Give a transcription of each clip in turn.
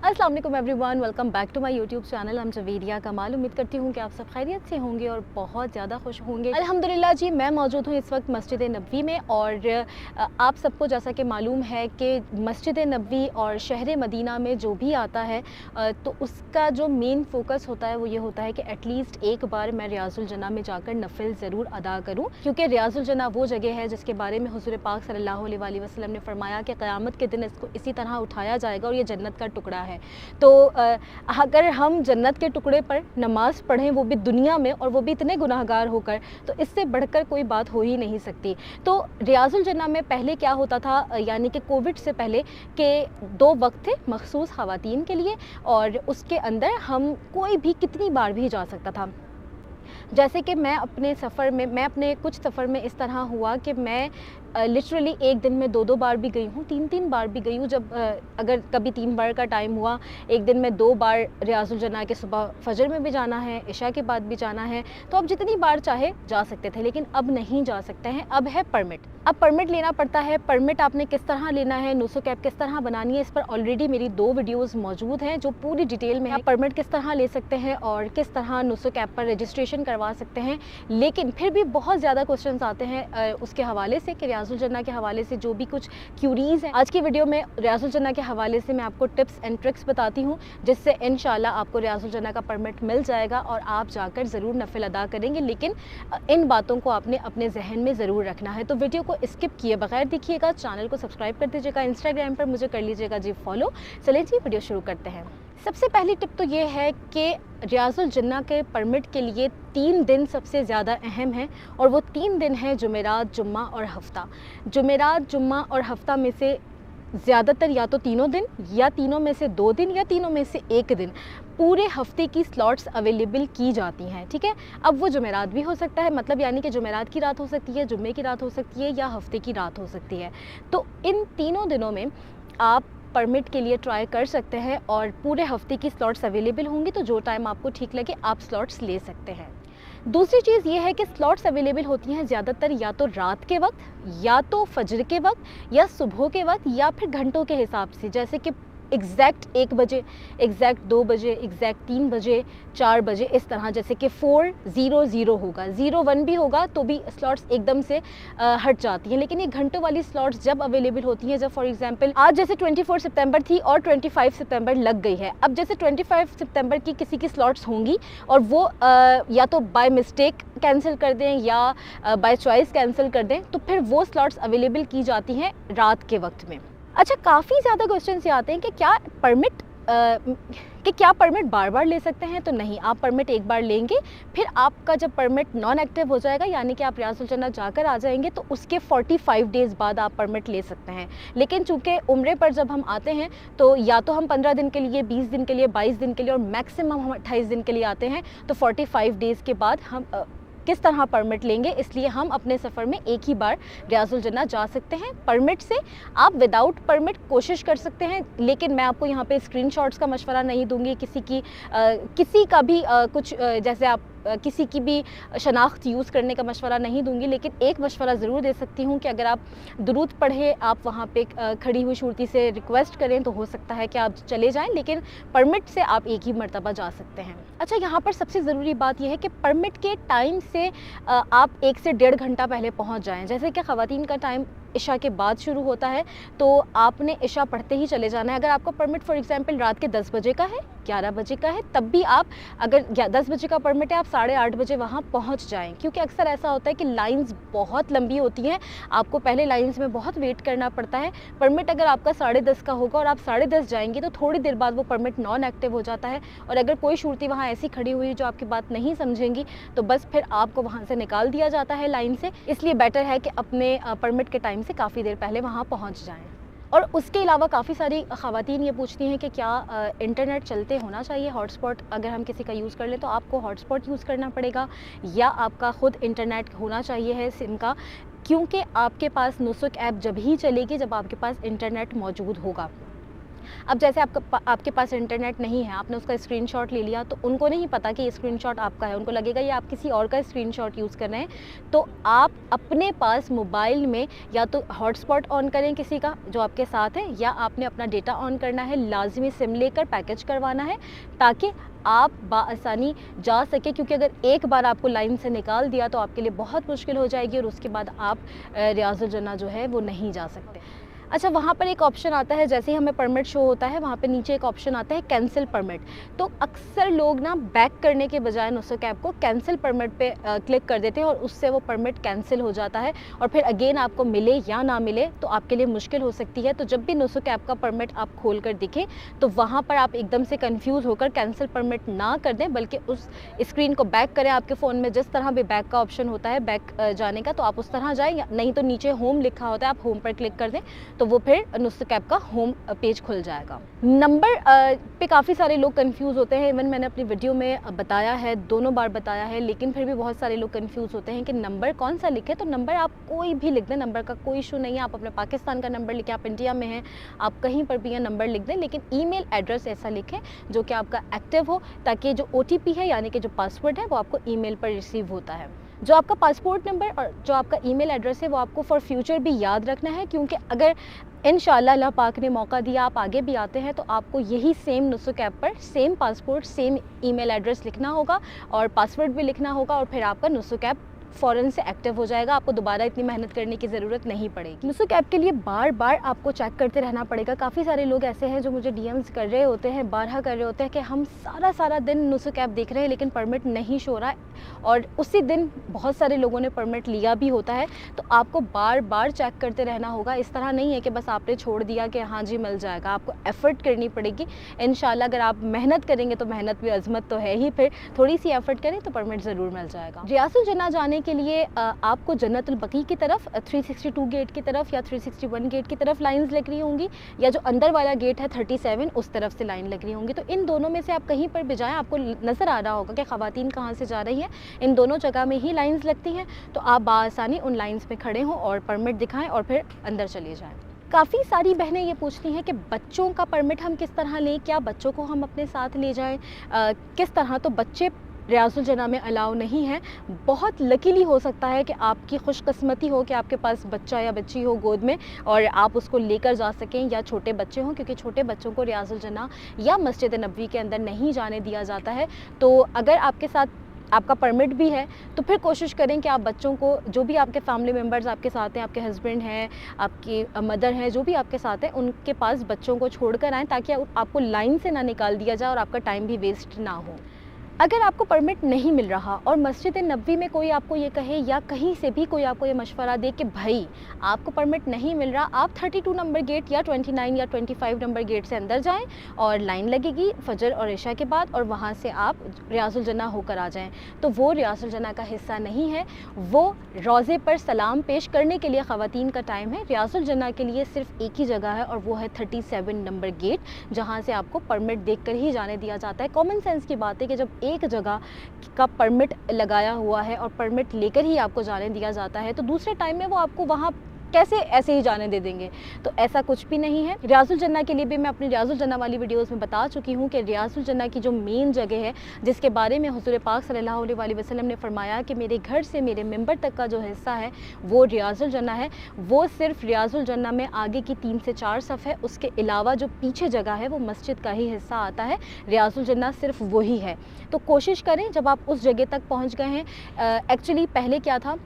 अस्सलाम वालेकुम everyone, welcome back to my YouTube channel. हम जवेरिया कमाल। उम्मीद करती हूँ कि आप सब खैरियत से होंगे और बहुत ज़्यादा खुश होंगे। अल्हम्दुलिल्लाह जी, मैं मौजूद हूँ इस वक्त मस्जिद नबवी में और आप सबको जैसा कि मालूम है कि मस्जिद नबवी और शहर मदीना में जो भी आता है तो उसका जो मेन फोकस होता है वो ये होता है कि एटलीस्ट एक बार मैं रियाजुल जन्ना में जाकर नफिल ज़रूर अदा करूँ, क्योंकि रियाजुल जन्ना वो जगह है जिसके बारे में हुज़ूर पाक सल्लल्लाहु अलैहि वसल्लम ने फरमाया कि क़यामत के दिन इसको इसी तरह उठाया जाएगा और ये जन्नत का टुकड़ा है। तो अगर हम जन्नत के टुकड़े पर नमाज़ पढ़ें वो भी दुनिया में, और वो भी इतने गुनाहगार होकर, तो इससे बढ़कर कोई बात हो ही नहीं सकती। तो रियाजुल जन्ना में पहले क्या होता था, यानी कि कोविड से पहले, के 2 वक्त थे मखसूस ख़वातीन के लिए, और उसके अंदर हम कोई भी कितनी बार भी जा सकता था। जैसे कि मैं अपने कुछ सफ़र में इस तरह हुआ कि मैं लिटरली एक दिन में 2-2 बार भी गई हूँ, 3-3 बार भी गई हूँ। जब अगर कभी 3 बार का टाइम हुआ, एक दिन में 2 बार रियाजुल जन्ना के सुबह फजर में भी जाना है, इशा के बाद भी जाना है, तो अब जितनी बार चाहे जा सकते थे, लेकिन अब नहीं जा सकते हैं। अब है परमिट, अब परमिट लेना पड़ता है। परमिट आपने किस तरह लेना है, नुस्ख ऐप किस तरह बनानी है, इस पर ऑलरेडी मेरी 2 वीडियोज़ मौजूद हैं जो पूरी डिटेल में है। परमिट किस तरह ले सकते हैं और किस तरह नुस्ख ऐप पर रजिस्ट्रेशन करवा सकते हैं। लेकिन फिर भी बहुत ज़्यादा क्वेश्चंस आते हैं उसके हवाले से, कि रियाजुल जन्ना के हवाले से जो भी कुछ क्यूरीज़ हैं। आज की वीडियो में रियाजुल जन्ना के हवाले से मैं आपको टिप्स एंड ट्रिक्स बताती हूँ, जिससे इंशाल्लाह आपको रियाजुल जन्ना का परमिट मिल जाएगा और आप जाकर ज़रूर नफिल अदा करेंगे। लेकिन इन बातों को आपने अपने जहन में ज़रूर रखना है। तो वीडियो को स्किप किए बगैर देखिएगा, चैनल को सब्सक्राइब कर दीजिएगा, इंस्टाग्राम पर मुझे कर लीजिएगा जी फॉलो। चलिए जी, वीडियो शुरू करते हैं। सबसे पहली टिप तो ये है कि रियाजुल जन्ना के परमिट के लिए 3 दिन सबसे ज़्यादा अहम हैं, और वो 3 दिन हैं जुमेरात, जुम्मा और हफ्ता। जुमेरात, जुम्मा और हफ्ता में से ज़्यादातर या तो तीनों दिन, या तीनों में से 2 दिन, या तीनों में से 1 दिन पूरे हफ्ते की स्लॉट्स अवेलेबल की जाती हैं। ठीक है, अब वो जुमेरात भी हो सकता है, मतलब यानी कि जुमेरात की रात हो सकती है, जुम्मे की रात हो सकती है, या हफ्ते की रात हो सकती है। तो इन तीनों दिनों में आप परमिट के लिए ट्राई कर सकते हैं और पूरे हफ्ते की स्लॉट्स अवेलेबल होंगी, तो जो टाइम आपको ठीक लगे आप स्लॉट्स ले सकते हैं। दूसरी चीज़ ये है कि स्लॉट्स अवेलेबल होती हैं ज़्यादातर या तो रात के वक्त, या तो फजर के वक्त, या सुबह के वक्त, या फिर घंटों के हिसाब से, जैसे कि एग्जैक्ट 1 बजे, एग्जैक्ट 2 बजे, एग्जैक्ट 3 बजे, 4 बजे, इस तरह। जैसे कि 4:00 होगा, 01 भी होगा तो भी स्लॉट्स एकदम से हट जाती हैं। लेकिन ये घंटों वाली स्लॉट्स जब अवेलेबल होती हैं, जब फॉर एग्जांपल आज जैसे 24 सितंबर थी और 25 सितंबर लग गई है, अब जैसे 25 सितंबर की किसी की स्लॉट्स होंगी और वो या तो बाय मिस्टेक कैंसिल कर दें या बाय चॉइस कैंसिल कर दें, तो फिर वो स्लॉट्स अवेलेबल की जाती हैं रात के वक्त में। अच्छा, काफ़ी ज़्यादा क्वेश्चन ये आते हैं कि क्या परमिट बार बार ले सकते हैं? तो नहीं, आप परमिट एक बार लेंगे, फिर आपका जब परमिट नॉन एक्टिव हो जाएगा, यानी कि आप रियाजुल जन्ना जाकर आ जाएंगे, तो उसके 45 डेज़ बाद आप परमिट ले सकते हैं। लेकिन चूँकि उम्रे पर जब हम आते हैं तो या तो हम 15 दिन के लिए, 20 दिन के लिए, 22 दिन के लिए, और मैक्सिमम हम 28 दिन के लिए आते हैं, तो 45 डेज़ के बाद हम किस तरह परमिट लेंगे, इसलिए हम अपने सफ़र में एक ही बार रियाजुल जन्ना जा सकते हैं। परमिट से आप विदाउट परमिट कोशिश कर सकते हैं, लेकिन मैं आपको यहाँ पे स्क्रीनशॉट्स का मशवरा नहीं दूंगी, किसी का भी कुछ जैसे आप किसी की भी शनाख्त यूज़ करने का मशवरा नहीं दूंगी। लेकिन एक मशवरा ज़रूर दे सकती हूँ कि अगर आप दुरूद पढ़े, आप वहाँ पे खड़ी हुई शूरती से रिक्वेस्ट करें, तो हो सकता है कि आप चले जाएं, लेकिन परमिट से आप एक ही मरतबा जा सकते हैं। अच्छा, यहाँ पर सबसे ज़रूरी बात यह है कि परमिट के टाइम से आप 1 से 1.5 घंटा पहले पहुँच जाएँ। जैसे कि ख़वातीन का टाइम इशा के बाद शुरू होता है, तो आपने इशा पढ़ते ही चले जाना है। अगर आपका परमिट फॉर एग्जांपल रात के 10 बजे का है, 11 बजे का है, तब भी आप, अगर 10 बजे का परमिट है, आप 8:30 बजे वहाँ पहुँच जाएं, क्योंकि अक्सर ऐसा होता है कि लाइंस बहुत लंबी होती हैं, आपको पहले लाइंस में बहुत वेट करना पड़ता है। परमिट अगर आपका 10:30 का होगा और आप 10:30 जाएंगे, तो थोड़ी देर बाद वो परमिट नॉन एक्टिव हो जाता है, और अगर कोई शूरती वहाँ ऐसी खड़ी हुई जो आपकी बात नहीं समझेंगी, तो बस फिर आपको वहाँ से निकाल दिया जाता है लाइन से। इसलिए बेटर है कि अपने परमिट के टाइम से काफ़ी देर पहले वहाँ पहुँच जाएं। और उसके अलावा काफ़ी सारी ख़वातीन ये पूछती हैं कि क्या इंटरनेट चलते होना चाहिए, हॉटस्पॉट अगर हम किसी का यूज़ कर लें तो आपको हॉटस्पॉट यूज़ करना पड़ेगा, या आपका ख़ुद इंटरनेट होना चाहिए है सिम का, क्योंकि आपके पास नुस्ख ऐप जब ही चलेगी जब आपके पास इंटरनेट मौजूद होगा। अब जैसे आपके पास इंटरनेट नहीं है, आपने उसका स्क्रीनशॉट ले लिया, तो उनको नहीं पता कि ये स्क्रीनशॉट आपका है, उनको लगेगा ये आप किसी और का स्क्रीनशॉट यूज़ कर रहे हैं। तो आप अपने पास मोबाइल में या तो हॉटस्पॉट ऑन करें किसी का जो आपके साथ है, या आपने अपना डेटा ऑन करना है, लाजमी सिम लेकर पैकेज करवाना है ताकि आप बाआसानी जा सके, क्योंकि अगर एक बार आपको लाइन से निकाल दिया तो आपके लिए बहुत मुश्किल हो जाएगी और उसके बाद आप रियाजुल जन्ना जो है वो नहीं जा सकते। अच्छा, वहाँ पर एक ऑप्शन आता है, जैसे ही हमें परमिट शो होता है वहाँ पे नीचे एक ऑप्शन आता है कैंसिल परमिट। तो अक्सर लोग ना बैक करने के बजाय नुस्खा ऐप को कैंसिल परमिट पे क्लिक कर देते हैं और उससे वो परमिट कैंसिल हो जाता है और फिर अगेन आपको मिले या ना मिले तो आपके लिए मुश्किल हो सकती है। तो जब भी नुस्खा ऐप का परमिट आप खोल कर दिखे तो वहाँ पर आप एकदम से कन्फ्यूज़ होकर कैंसिल परमिट ना कर दें, बल्कि उस स्क्रीन को बैक करें। आपके फ़ोन में जिस तरह भी बैक का ऑप्शन होता है बैक जाने का, तो आप उस तरह जाएँ, नहीं तो नीचे होम लिखा होता है, आप होम पर क्लिक कर दें तो वो फिर नुस्खा ऐप का होम पेज खुल जाएगा। नंबर पे काफ़ी सारे लोग कंफ्यूज होते हैं, इवन मैंने अपनी वीडियो में बताया है, दोनों बार बताया है, लेकिन फिर भी बहुत सारे लोग कंफ्यूज होते हैं कि नंबर कौन सा लिखे। तो नंबर आप कोई भी लिख दें, नंबर का कोई इशू नहीं है। आप अपने पाकिस्तान का नंबर लिखें, आप इंडिया में हैं, आप कहीं पर भी नंबर लिख दें, लेकिन ईमेल एड्रेस ऐसा लिखें जो कि आपका एक्टिव हो, ताकि जो OTP है यानी कि जो पासवर्ड है वो आपको ईमेल पर रिसीव होता है। जो आपका पासपोर्ट नंबर और जो आपका ईमेल एड्रेस है वो आपको फॉर फ्यूचर भी याद रखना है, क्योंकि अगर इंशाअल्लाह अल्लाह पाक ने मौका दिया आप आगे भी आते हैं तो आपको यही सेम नुस्खा ऐप पर same passport same email address लिखना होगा और पासवर्ड भी लिखना होगा और फिर आपका नुस्खा ऐप फ़ौरन से एक्टिव हो जाएगा। आपको दोबारा इतनी मेहनत करने की ज़रूरत नहीं पड़ेगी। नुस्खा ऐप के लिए बार बार आपको चेक करते रहना पड़ेगा। काफ़ी सारे लोग ऐसे हैं जो मुझे DMs कर रहे होते हैं, बारहा कर रहे होते हैं कि हम सारा दिन नुस्खा ऐप देख रहे हैं लेकिन परमिट नहीं शो रहा है, और उसी दिन बहुत सारे लोगों ने परमिट लिया भी होता है। तो आपको बार बार चेक करते रहना होगा। इस तरह नहीं है कि बस आपने छोड़ दिया कि हाँ जी मिल जाएगा, आपको एफ़र्ट करनी पड़ेगी। इंशाल्लाह अगर आप मेहनत करेंगे तो मेहनत भी अज़मत तो है ही, फिर थोड़ी सी एफ़र्ट करें तो परमिट ज़रूर मिल जाएगा। रियासुल जन्ना जाने के लिए आपको जन्नतुल बकी की तरफ 362 गेट की तरफ या 361 गेट की तरफ लाइंस लग रही होंगी, या जो अंदर वाला गेट है 37 उस तरफ से लाइन लग रही होंगी। तो इन दोनों में से आप कहीं पर भी जाएं, आपको नज़र आ रहा होगा कि ख़वातीन कहाँ से जा रही हैं। इन दोनों जगह में ही लाइंस लगती हैं, तो आप बाआसानी उन लाइंस में खड़े हों और परमिट दिखाएं और फिर अंदर चले जाएं। काफ़ी सारी बहनें ये पूछती हैं कि बच्चों का परमिट हम किस तरह लें, क्या बच्चों को हम अपने साथ ले जाएं, किस तरह। तो बच्चे रियाजुल जन्ना में अलाउ नहीं है। बहुत लकीली हो सकता है कि आपकी खुशकिस्मती हो कि आपके पास बच्चा या बच्ची हो गोद में और आप उसको लेकर जा सकें, या छोटे बच्चे हों, क्योंकि छोटे बच्चों को रियाजुल जन्ना या मस्जिद नबवी के अंदर नहीं जाने दिया जाता है। तो अगर आपके साथ आपका परमिट भी है तो फिर कोशिश करें कि आप बच्चों को, जो भी आपके फैमिली मेम्बर्स आपके साथ हैं, आपके हस्बैंड हैं, आपकी मदर हैं, जो भी आपके साथ हैं, उनके पास बच्चों को छोड़ कर आएँ ताकि आपको लाइन से ना निकाल दिया जाए और आपका टाइम भी वेस्ट ना हो। अगर आपको परमिट नहीं मिल रहा और मस्जिद नबवी में कोई आपको ये कहे या कहीं से भी कोई आपको ये मशवरा दे कि भाई आपको परमिट नहीं मिल रहा, आप 32 नंबर गेट या 29 या 25 नंबर गेट से अंदर जाएं और लाइन लगेगी फजर और इशा के बाद, और वहाँ से आप रियाजुल जन्ना होकर आ जाएं। तो वो रियाजुल जन्ना का हिस्सा नहीं है, वो रोज़े पर सलाम पेश करने के लिए ख़वातीन का टाइम है। रियाजुल जन्ना के लिए सिर्फ एक ही जगह है और वो है 37 नंबर गेट, जहाँ से आपको परमिट देख कर ही जाने दिया जाता है। कॉमन सेंस की बात है कि जब एक जगह का परमिट लगाया हुआ है और परमिट लेकर ही आपको जाने दिया जाता है, तो दूसरे टाइम में वो आपको वहाँ कैसे ऐसे ही जाने दे देंगे। तो ऐसा कुछ भी नहीं है। रियाजुल जन्ना के लिए भी मैं अपनी रियाजुल जन्ना वाली वीडियोस में बता चुकी हूँ कि रियाजुल जन्ना की जो मेन जगह है, जिसके बारे में हुज़ूर पाक सल्लल्लाहु अलैहि वसल्लम ने फरमाया कि मेरे घर से मेरे मिंबर तक का जो हिस्सा है वो रियाजुल जन्ना है, वो सिर्फ रियाजुल जन्ना में आगे की 3 से 4 सफ़ है। उसके अलावा जो पीछे जगह है वो मस्जिद का ही हिस्सा आता है। रियाजुल जन्ना सिर्फ वही है। तो कोशिश करें जब आप उस जगह तक पहुँच गए हैं। एक्चुअली पहले क्या था,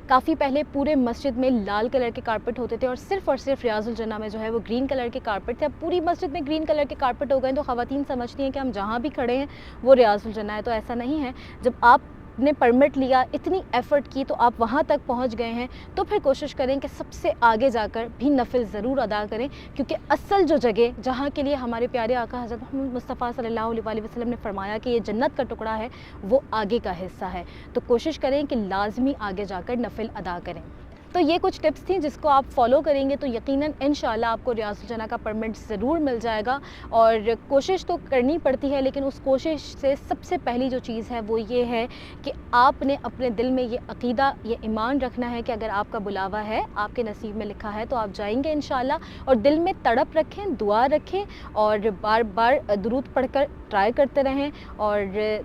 काफ़ी पहले पूरे मस्जिद में लाल कलर के कारपेट होते थे और सिर्फ रियाजुल जन्ना में जो है वो ग्रीन कलर के कारपेट थे। अब पूरी मस्जिद में ग्रीन कलर के कारपेट हो गए तो ख़वातीन समझती हैं कि हम जहाँ भी खड़े हैं वो रियाजुल जन्ना है। तो ऐसा नहीं है। जब आपने परमिट लिया, इतनी एफ़र्ट की, तो आप वहाँ तक पहुँच गए हैं, तो फिर कोशिश करें कि सबसे आगे जाकर भी नफिल ज़रूर अदा करें, क्योंकि असल जो जगह जहाँ के लिए हमारे प्यारे आका हज़रत मोहम्मद मुस्तफ़ा सल्लल्लाहु अलैहि वसल्लम ने फरमाया कि ये जन्नत का टुकड़ा है, वो आगे का हिस्सा है। तो कोशिश करें कि लाजमी आगे जाकर नफिल अदा करें। تو یہ کچھ ٹپس تھیں جس کو آپ فالو کریں گے تو یقیناً انشاءاللہ آپ کو ریاض الجنہ کا پرمٹ ضرور مل جائے گا. اور کوشش تو کرنی پڑتی ہے، لیکن اس کوشش سے سب سے پہلی جو چیز ہے وہ یہ ہے کہ آپ نے اپنے دل میں یہ عقیدہ، یہ ایمان رکھنا ہے کہ اگر آپ کا بلاوا ہے، آپ کے نصیب میں لکھا ہے تو آپ جائیں گے انشاءاللہ. اور دل میں تڑپ رکھیں، دعا رکھیں اور بار بار درود پڑھ کر ٹرائی کرتے رہیں اور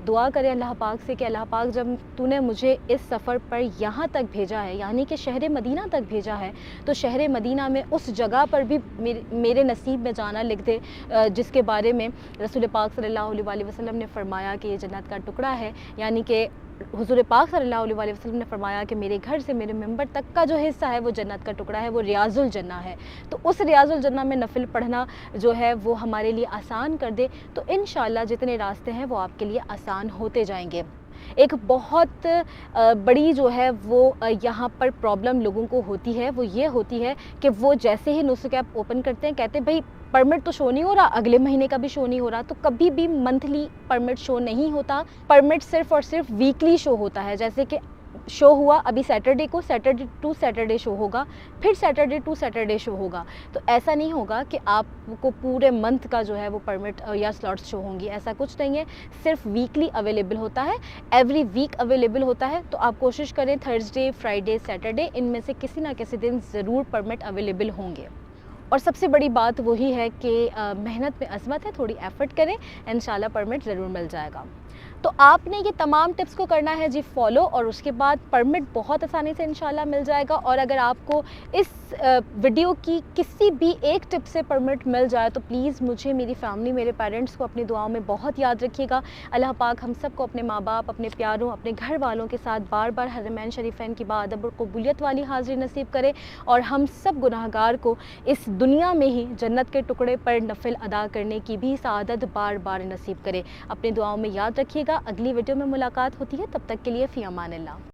دعا کریں اللہ پاک سے کہ اللہ پاک جب تو نے مجھے اس سفر پر یہاں تک بھیجا ہے، یعنی کہ شہر مدینہ تک بھیجا ہے، تو شہر مدینہ میں اس جگہ پر بھی میرے نصیب میں جانا لکھ دے جس کے بارے میں رسول پاک صلی اللہ علیہ وآلہ وسلم نے فرمایا کہ یہ جنت کا ٹکڑا ہے. یعنی کہ حضور پاک صلی اللہ علیہ وآلہ وسلم نے فرمایا کہ میرے گھر سے میرے ممبر تک کا جو حصہ ہے وہ جنت کا ٹکڑا ہے، وہ ریاض الجنہ ہے. تو اس ریاض الجنہ میں نفل پڑھنا جو ہے وہ ہمارے لیے آسان کر دے تو انشاءاللہ جتنے راستے ہیں وہ آپ کے لیے آسان ہوتے جائیں گے. ایک بہت بڑی جو ہے وہ یہاں پر پرابلم لوگوں کو ہوتی ہے، وہ یہ ہوتی ہے کہ وہ جیسے ہی نسخ ایپ اوپن کرتے ہیں کہتے ہیں بھائی پرمٹ تو شو نہیں ہو رہا، اگلے مہینے کا بھی شو نہیں ہو رہا. تو کبھی بھی منتھلی پرمٹ شو نہیں ہوتا، پرمٹ صرف اور صرف ویکلی شو ہوتا ہے. جیسے کہ شو ہوا ابھی سیٹرڈے کو، سیٹرڈے ٹو سیٹرڈے شو ہوگا، پھر سیٹرڈے ٹو سیٹرڈے شو ہوگا. تو ایسا نہیں ہوگا کہ آپ کو پورے منتھ کا جو ہے وہ پرمٹ یا سلاٹس شو ہوں گی، ایسا کچھ نہیں ہے. صرف ویکلی اویلیبل ہوتا ہے، ایوری ویک اویلیبل ہوتا ہے. تو آپ کوشش کریں تھرسڈے، فرائیڈے، سیٹرڈے ان میں سے کسی نہ کسی دن ضرور پرمٹ اویلیبل ہوں گے. اور سب سے بڑی بات وہی ہے کہ محنت میں عظمت ہے، تھوڑی ایفرٹ کریں، انشاءاللہ پرمٹ ضرور مل جائے گا. تو آپ نے یہ تمام ٹپس کو کرنا ہے جی فالو، اور اس کے بعد پرمٹ بہت آسانی سے انشاءاللہ مل جائے گا. اور اگر آپ کو اس ویڈیو کی کسی بھی ایک ٹپ سے پرمٹ مل جائے تو پلیز مجھے، میری فیملی، میرے پیرنٹس کو اپنی دعاؤں میں بہت یاد رکھیے گا. اللہ پاک ہم سب کو اپنے ماں باپ، اپنے پیاروں، اپنے گھر والوں کے ساتھ بار بار حرمین شریفین کی باادب اور قبولیت والی حاضری نصیب کرے، اور ہم سب گناہگار کو اس دنیا میں ہی جنت کے ٹکڑے پر نفل ادا کرنے کی بھی سعادت بار بار نصیب کرے. اپنی دعاؤں میں یاد رکھیے گا. اگلی ویڈیو میں ملاقات ہوتی ہے، تب تک کے لیے فی امان اللہ.